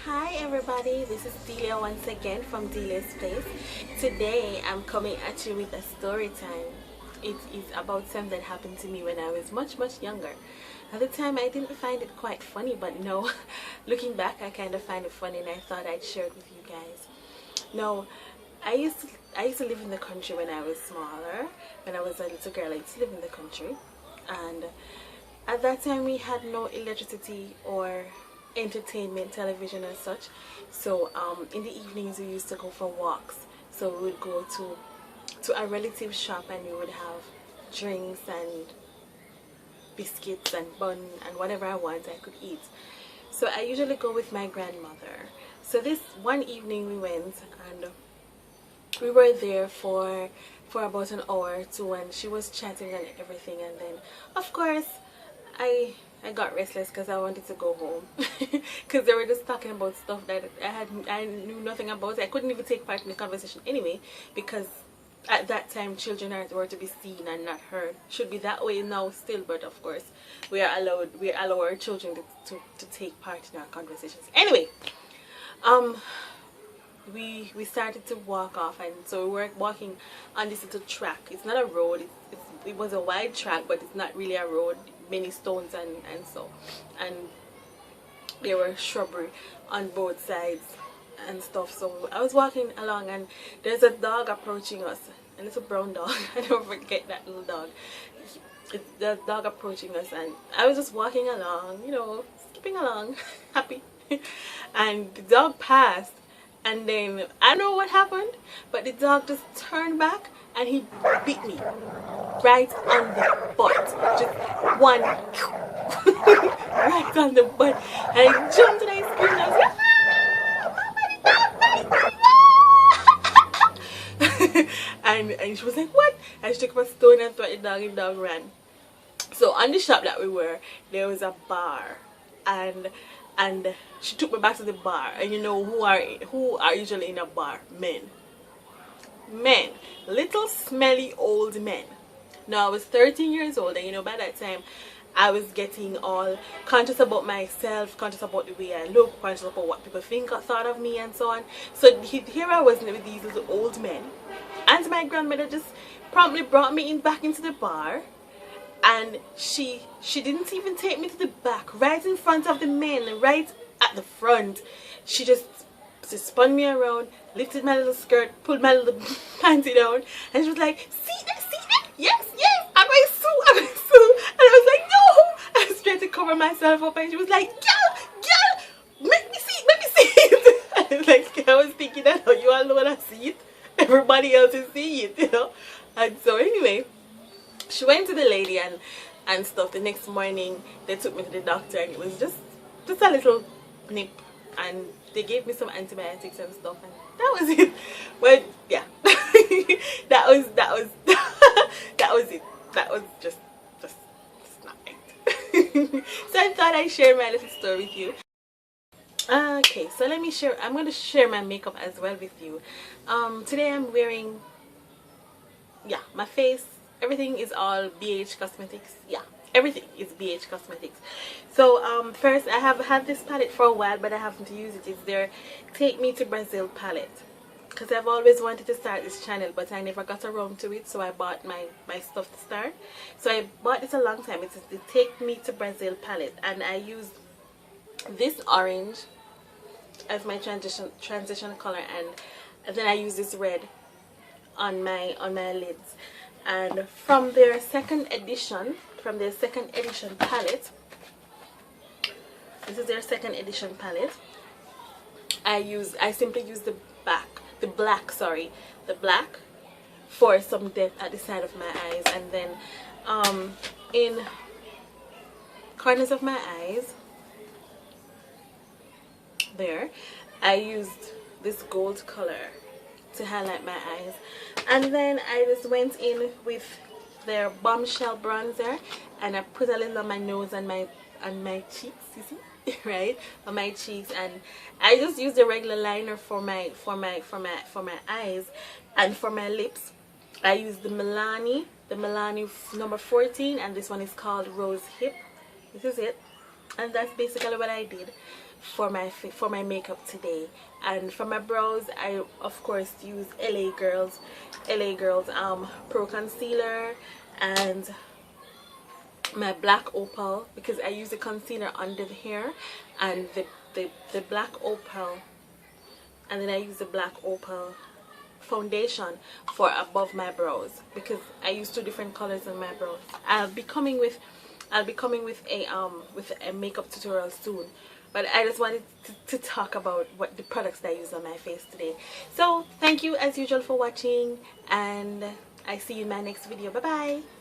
Hi everybody, this is Dehlia once again from Dehlia's Place. Today I'm coming at you with a story time. It is about something that happened to me when I was much younger. At the time I didn't find it quite funny, but no, looking back I kind of find it funny and I thought I'd share it with you guys. No, I used to live in the country when I was smaller. When I was a little girl I used to live in the country, and at that time we had no electricity or entertainment television as such. So in the evenings we used to go for walks. So we would go to a relative shop and we would have drinks and biscuits and bun and whatever I want I could eat. So I usually go with my grandmother. So this one evening we went and we were there for about an hour or two, and she was chatting and everything, and then of course I got restless because I wanted to go home because they were just talking about stuff that I knew nothing about. I couldn't even take part in the conversation anyway, because at that time children were to be seen and not heard. Should be that way now still, but of course we allow our children to take part in our conversations. Anyway, we started to walk off, and so we were walking on this little track. It's not a road, it was a wide track, but it's not really a road, many stones and so, and there were shrubbery on both sides and stuff. So I was walking along and there's a dog approaching us, a little brown dog. I don't forget that little dog. The dog approaching us, and I was just walking along, you know, skipping along happy, and the dog passed. And then I don't know what happened, but the dog just turned back and he bit me right on the butt. Just one right on the butt. And I jumped and I screamed. I was like, and she was like, what? And she took up a stone and threw at the dog ran. So on the shop that we were, there was a bar, and she took me back to the bar. And you know who are usually in a bar? Men, little smelly old men. Now I was 13 years old, and you know, by that time I was getting all conscious about myself, conscious about the way I look, conscious about what people think or thought of me and so on. So here I was with these little old men, and my grandmother just promptly brought me back into the bar. And she didn't even take me to the back, right in front of the men, right at the front. She spun me around, lifted my little skirt, pulled my little panty down, and she was like, see that, yes, I'm going to sue. And I was like, no. I was trying to cover myself up, and she was like, girl, make me see it. I was like, I was thinking that, oh, you all know when I see it, everybody else is seeing it, you know. And so anyway, she went to the lady and stuff. The next morning they took me to the doctor, and it was just a little nip, and they gave me some antibiotics and stuff, and that was it. But yeah, that was it. That was just not it. So I thought I'd share my little story with you. Okay, so let me share. I'm going to share my makeup as well with you. Today I'm wearing, yeah, my face. Everything is all BH Cosmetics. Yeah, everything is BH Cosmetics. So first, I have had this palette for a while, but I haven't used it. It's their Take Me to Brazil palette, because I've always wanted to start this channel, but I never got around to it. So I bought my stuff to start. So I bought this a long time. It's the Take Me to Brazil palette, and I used this orange as my transition color, and then I use this red on my lids. And from their second edition palette, this is their second edition palette. I simply use the black for some depth at the side of my eyes, and then in corners of my eyes there I used this gold color to highlight my eyes. And then I just went in with their Bombshell bronzer, and I put a little on my nose and my cheeks, you see, right, on my cheeks. And I just used the regular liner for my eyes, and for my lips I used the Milani number 14, and this one is called Rose Hip. This is it, and that's basically what I did. for my makeup today. And for my brows, I of course use LA Girls Pro Concealer and my black opal, because I use the concealer under the hair and the black opal, and then I use the black opal foundation for above my brows, because I use two different colors in my brows. I'll be coming with a makeup tutorial soon, but I just wanted to talk about what the products that I use on my face today. So thank you as usual for watching, and I see you in my next video. Bye bye.